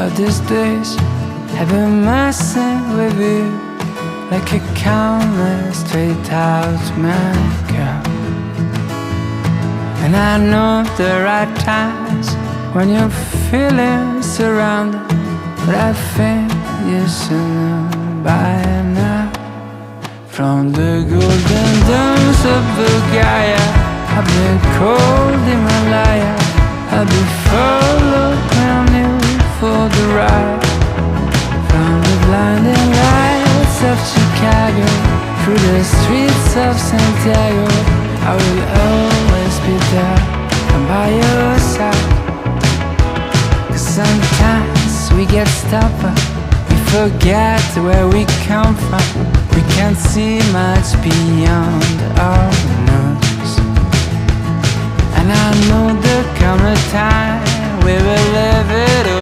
how these days have been messing with you like a camera straight out makeup. And I know the right times when you're feeling surrounded, but I think you should know by now. From the golden domes of Bulgaria, I've been cold Himalaya, I'll be following you for the ride. From the blinding lights of Chicago through the streets of Santiago, I will always be there and by your side. 'Cause sometimes we get stubborn, we forget where we come from. We can't see much beyond our nose. And I know there'll come a time we will live it